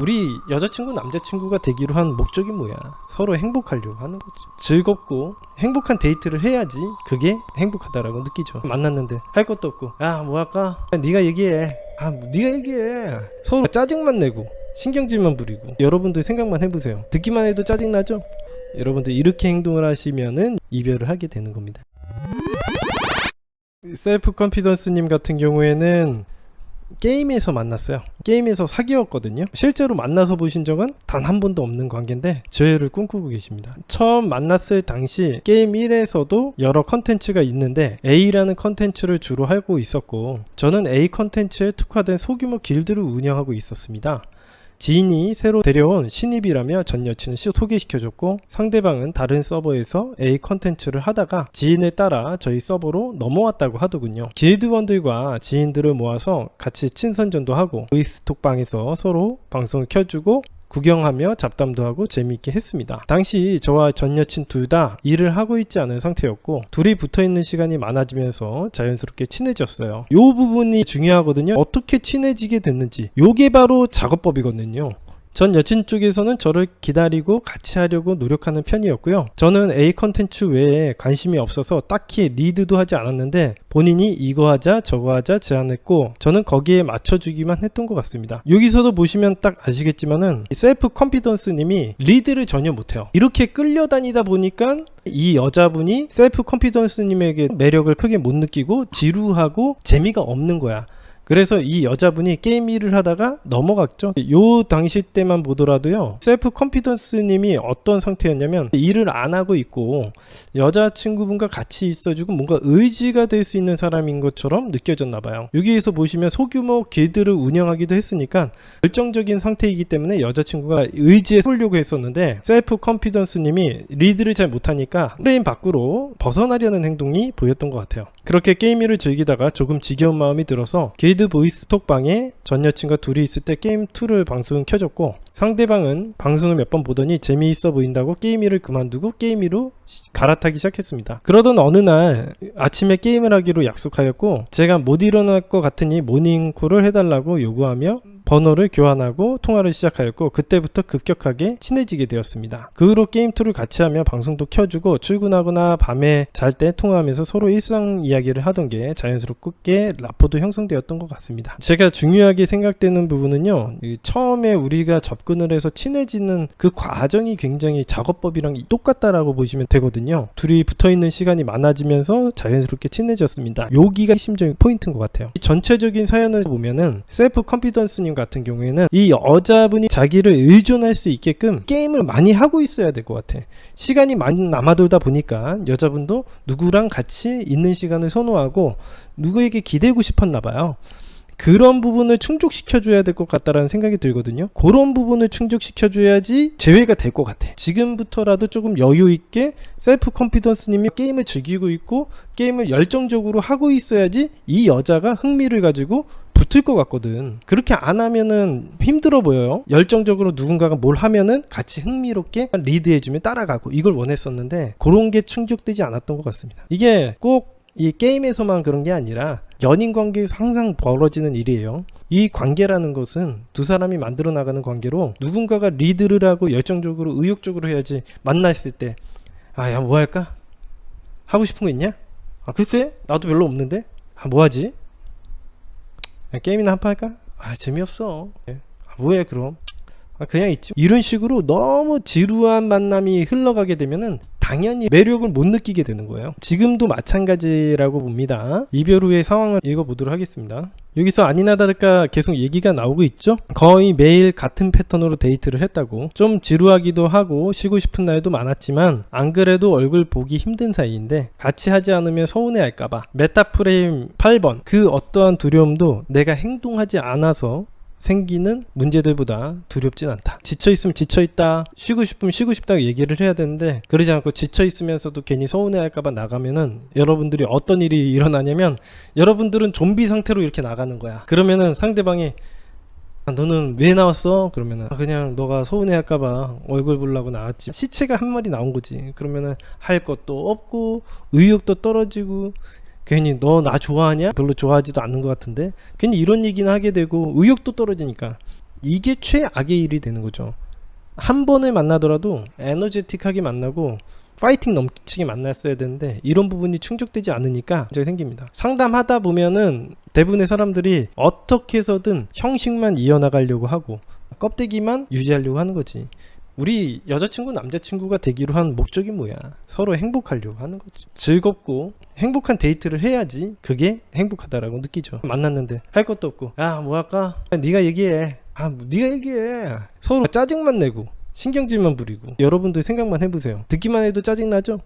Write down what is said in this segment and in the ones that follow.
우리 여자친구 남자친구가 되기로 한 목적이 뭐야? 서로 행복하려고 하는 거지. 즐겁고 행복한 데이트를 해야지 그게 행복하다라고 느끼죠. 만났는데 할 것도 없고 야 뭐 할까? 네가 얘기해. 네가 얘기해. 서로 짜증만 내고 신경질만 부리고. 여러분들 생각만 해보세요. 듣기만 해도 짜증나죠? 여러분들 이렇게 행동을 하시면은 이별을 하게 되는 겁니다. 셀프 컨피던스님 같은 경우에는 게임에서 만났어요. 게임에서 사귀었거든요. 실제로 만나서 보신 적은 단 한 번도 없는 관계인데 저희를 꿈꾸고 계십니다. 처음 만났을 당시 게임 1에서도 여러 컨텐츠가 있는데 A라는 컨텐츠를 주로 하고 있었고 저는 A 컨텐츠에 특화된 소규모 길드를 운영하고 있었습니다. 지인이 새로 데려온 신입이라며 전 여친을 소개시켜줬고 상대방은 다른 서버에서 A 컨텐츠를 하다가 지인을 따라 저희 서버로 넘어왔다고 하더군요. 길드원들과 지인들을 모아서 같이 친선전도 하고 보이스톡방에서 서로 방송을 켜주고 구경하며 잡담도 하고 재미있게 했습니다. 당시 저와 전 여친 둘 다 일을 하고 있지 않은 상태였고 둘이 붙어있는 시간이 많아지면서 자연스럽게 친해졌어요. 이 부분이 중요하거든요. 어떻게 친해지게 됐는지 요게 바로 작업법이거든요. 전 여친 쪽에서는 저를 기다리고 같이 하려고 노력하는 편이었고요. 저는 A 컨텐츠 외에 관심이 없어서 딱히 리드도 하지 않았는데 본인이 이거 하자 저거 하자 제안했고 저는 거기에 맞춰주기만 했던 것 같습니다. 여기서도 보시면 딱 아시겠지만은 셀프 컨피던스 님이 리드를 전혀 못해요. 이렇게 끌려다니다 보니까 이 여자분이 셀프 컨피던스 님에게 매력을 크게 못 느끼고 지루하고 재미가 없는 거야. 그래서 이 여자분이 게임 일을 하다가 넘어갔죠. 요 당시 때만 보더라도요, 셀프 컨피던스 님이 어떤 상태였냐면 일을 안 하고 있고 여자친구분과 같이 있어주고 뭔가 의지가 될 수 있는 사람인 것처럼 느껴졌나 봐요. 여기에서 보시면 소규모 길드를 운영하기도 했으니까 결정적인 상태이기 때문에 여자친구가 의지해 보려고 했었는데 셀프 컨피던스 님이 리드를 잘 못하니까 프레임 밖으로 벗어나려는 행동이 보였던 것 같아요. 그렇게 게임 일을 즐기다가 조금 지겨운 마음이 들어서 길드 보이스톡방에 전 여친과 둘이 있을 때 게임 2를 방송을 켜줬고 상대방은 방송을 몇 번 보더니 재미있어 보인다고 게임 1을 그만두고 게임 2로 갈아타기 시작했습니다. 그러던 어느 날 아침에 게임을 하기로 약속하였고 제가 못 일어날 것 같으니 모닝콜을 해달라고 요구하며 번호를 교환하고 통화를 시작하였고 그때부터 급격하게 친해지게 되었습니다. 그 후로 게임2를 같이 하며 방송도 켜주고 출근하거나 밤에 잘 때 통화하면서 서로 일상 이야기를 하던 게 자연스럽게 라포도 형성되었던 것 같습니다. 제가 중요하게 생각되는 부분은요, 처음에 우리가 접근을 해서 친해지는 그 과정이 굉장히 작업법이랑 똑같다라고 보시면 되거든요. 둘이 붙어있는 시간이 많아지면서 자연스럽게 친해졌습니다. 여기가 핵심적인 포인트인 것 같아요. 전체적인 사연을 보면은 셀프 컨피던스님 같은 경우에는 이 여자분이 자기를 의존할 수 있게끔 게임을 많이 하고 있어야 될 것 같아. 시간이 많이 남아돌다 보니까 여자분도 누구랑 같이 있는 시간을 선호하고 누구에게 기대고 싶었나 봐요. 그런 부분을 충족시켜줘야 될 것 같다라는 생각이 들거든요. 그런 부분을 충족시켜줘야지 제외가 될 것 같아. 지금부터라도 조금 여유있게 셀프 컨피던스님이 게임을 즐기고 있고 게임을 열정적으로 하고 있어야지 이 여자가 흥미를 가지고 붙을 것 같거든. 그렇게 안 하면은 힘들어 보여요. 열정적으로 누군가가 뭘 하면은 같이 흥미롭게 리드해주면 따라가고 이걸 원했었는데 그런 게 충족되지 않았던 것 같습니다. 이게 꼭 이 게임에서만 그런 게 아니라 연인 관계에서 항상 벌어지는 일이에요. 이 관계라는 것은 두 사람이 만들어 나가는 관계로 누군가가 리드를 하고 열정적으로 의욕적으로 해야지 만났을 때 야 뭐 할까? 하고 싶은 거 있냐? 글쎄 나도 별로 없는데 뭐 하지? 게임이나 한판 할까? 재미없어. 뭐해 그럼? 그냥 있지. 이런 식으로 너무 지루한 만남이 흘러가게 되면은 당연히 매력을 못 느끼게 되는 거예요. 지금도 마찬가지라고 봅니다. 이별 후의 상황을 읽어보도록 하겠습니다. 여기서 아니나 다를까 계속 얘기가 나오고 있죠. 거의 매일 같은 패턴으로 데이트를 했다고. 좀 지루하기도 하고 쉬고 싶은 날도 많았지만 안 그래도 얼굴 보기 힘든 사이인데 같이 하지 않으면 서운해할까봐. 메타프레임 8번. 그 어떠한 두려움도 내가 행동하지 않아서 생기는 문제들보다 두렵진 않다. 지쳐있으면 지쳐있다, 쉬고 싶으면 쉬고 싶다고 얘기를 해야 되는데 그러지 않고 지쳐있으면서도 괜히 서운해할까봐 나가면은 여러분들이 어떤 일이 일어나냐면 여러분들은 좀비 상태로 이렇게 나가는 거야. 그러면은 상대방이 너는 왜 나왔어? 그러면은 그냥 너가 서운해할까봐 얼굴 보려고 나왔지. 시체가 한 마리 나온 거지. 그러면은 할 것도 없고 의욕도 떨어지고 괜히 너 나 좋아하냐? 별로 좋아하지도 않는 것 같은데 괜히 이런 얘기는 하게 되고 의욕도 떨어지니까 이게 최악의 일이 되는 거죠. 한 번을 만나더라도 에너제틱하게 만나고 파이팅 넘치게 만났어야 되는데 이런 부분이 충족되지 않으니까 문제가 생깁니다. 상담하다 보면은 대부분의 사람들이 어떻게 해서든 형식만 이어나가려고 하고 껍데기만 유지하려고 하는 거지. 우리 여자친구 남자친구가 되기로 한 목적이 뭐야? 서로 행복하려고 하는 거지. 즐겁고 행복한 데이트를 해야지 그게 행복하다라고 느끼죠. 만났는데 할 것도 없고 야 뭐 할까? 네가 얘기해. 네가 얘기해. 서로 짜증만 내고 신경질만 부리고. 여러분들 생각만 해보세요. 듣기만 해도 짜증나죠?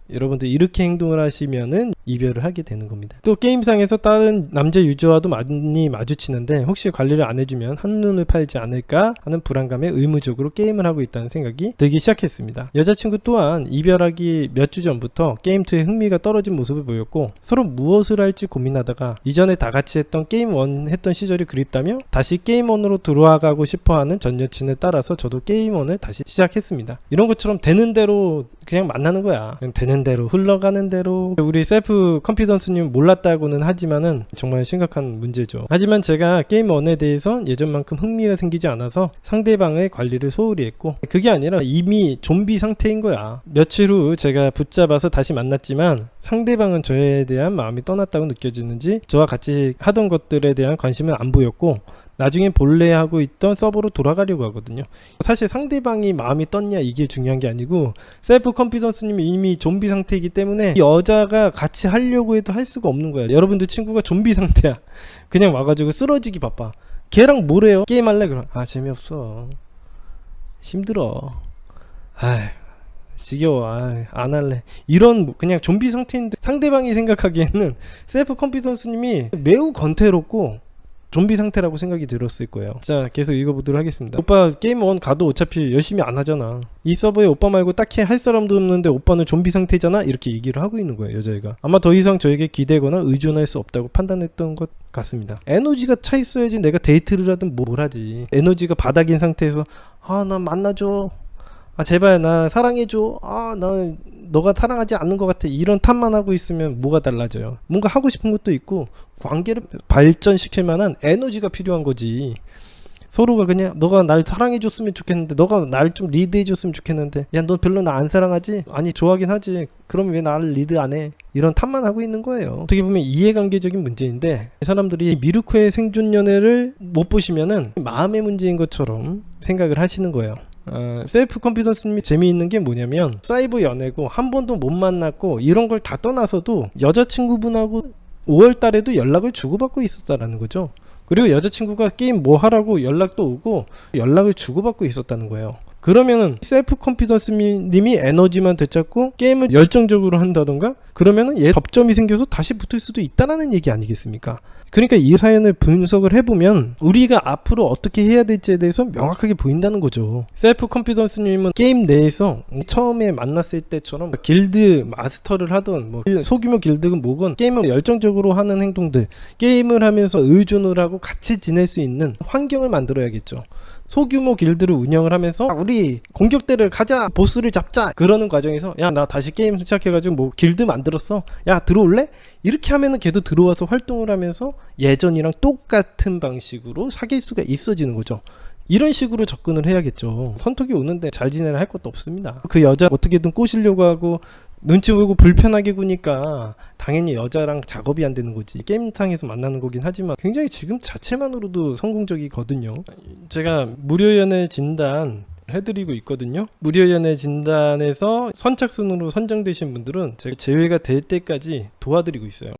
여러분들 이렇게 행동을 하시면은 이별을 하게 되는 겁니다. 또 게임상에서 다른 남자 유저와도 많이 마주치는데 혹시 관리를 안 해주면 한눈을 팔지 않을까 하는 불안감에 의무적으로 게임을 하고 있다는 생각이 들기 시작했습니다. 여자친구 또한 이별하기 몇 주 전부터 게임2에 흥미가 떨어진 모습을 보였고 서로 무엇을 할지 고민하다가 이전에 다 같이 했던 게임1 했던 시절이 그립다며 다시 게임1으로 들어와가고 싶어하는 전 여친을 따라서 저도 게임1을 다시 시작했습니다. 이런 것처럼 되는 대로 그냥 만나는 거야. 그냥 되는 대로 흘러가는 대로. 우리 셀프 컨피던스님 몰랐다고는 하지만은 정말 심각한 문제죠. 하지만 제가 게임 1에 대해서 예전만큼 흥미가 생기지 않아서 상대방의 관리를 소홀히 했고 그게 아니라 이미 좀비 상태인 거야. 며칠 후 제가 붙잡아서 다시 만났지만 상대방은 저에 대한 마음이 떠났다고 느껴지는지 저와 같이 하던 것들에 대한 관심은 안 보였고 나중에 본래 하고 있던 서버로 돌아가려고 하거든요. 사실 상대방이 마음이 떴냐 이게 중요한 게 아니고 셀프 컨피던스님이 이미 좀비 상태이기 때문에 이 여자가 같이 하려고 해도 할 수가 없는 거야. 여러분들 친구가 좀비 상태야. 그냥 와가지고 쓰러지기 바빠. 걔랑 뭘 해요? 게임할래? 그럼 재미없어. 힘들어. 지겨워. 안 할래. 이런 그냥 좀비 상태인데 상대방이 생각하기에는 셀프 컨피던스님이 매우 건태롭고 좀비 상태라고 생각이 들었을 거예요. 자, 계속 읽어보도록 하겠습니다. 오빠 게임 1 가도 어차피 열심히 안 하잖아. 이 서버에 오빠 말고 딱히 할 사람도 없는데 오빠는 좀비 상태잖아? 이렇게 얘기를 하고 있는 거예요, 여자애가. 아마 더 이상 저에게 기대거나 의존할 수 없다고 판단했던 것 같습니다. 에너지가 차 있어야지 내가 데이트를 하든 뭘 하지. 에너지가 바닥인 상태에서 나 만나줘. 제발 나 사랑해줘. 나 너가 사랑하지 않는 것 같아. 이런 탓만 하고 있으면 뭐가 달라져요? 뭔가 하고 싶은 것도 있고 관계를 발전시킬 만한 에너지가 필요한 거지. 서로가 그냥 너가 날 사랑해줬으면 좋겠는데 너가 날 좀 리드해줬으면 좋겠는데 야 너 별로 나 안 사랑하지? 아니 좋아하긴 하지. 그럼 왜 나를 리드 안 해? 이런 탓만 하고 있는 거예요. 어떻게 보면 이해관계적인 문제인데 사람들이 미르코의 생존 연애를 못 보시면은 마음의 문제인 것처럼 생각을 하시는 거예요. 셀프 컨피던스님이 재미있는 게 뭐냐면 사이버 연애고 한 번도 못 만났고 이런 걸 다 떠나서도 여자친구분하고 5월달에도 연락을 주고받고 있었다라는 거죠. 그리고 여자친구가 게임 뭐 하라고 연락도 오고 연락을 주고받고 있었다는 거예요. 그러면은 셀프 컨피던스님이 에너지만 되찾고 게임을 열정적으로 한다던가 그러면은 접점이 생겨서 다시 붙을 수도 있다라는 얘기 아니겠습니까? 그러니까 이 사연을 분석을 해보면 우리가 앞으로 어떻게 해야 될지에 대해서 명확하게 보인다는 거죠. 셀프 컨피던스님은 게임 내에서 처음에 만났을 때처럼 길드 마스터를 하던 소규모 길드건 뭐건 게임을 열정적으로 하는 행동들, 게임을 하면서 의존을 하고 같이 지낼 수 있는 환경을 만들어야겠죠. 소규모 길드를 운영을 하면서 우리 공격대를 가자, 보스를 잡자, 그러는 과정에서 야 나 다시 게임 시작해가지고 길드 만들었어, 야 들어올래? 이렇게 하면은 걔도 들어와서 활동을 하면서 예전이랑 똑같은 방식으로 사귈 수가 있어지는 거죠. 이런 식으로 접근을 해야겠죠. 선톡이 오는데 잘 지내라 할 것도 없습니다. 그 여자 어떻게든 꼬시려고 하고 눈치 보이고 불편하게 구니까 당연히 여자랑 작업이 안 되는 거지. 게임상에서 만나는 거긴 하지만 굉장히 지금 자체만으로도 성공적이거든요. 제가 무료 연애 진단 해드리고 있거든요. 무료 연애 진단에서 선착순으로 선정되신 분들은 제가 제외가 될 때까지 도와드리고 있어요.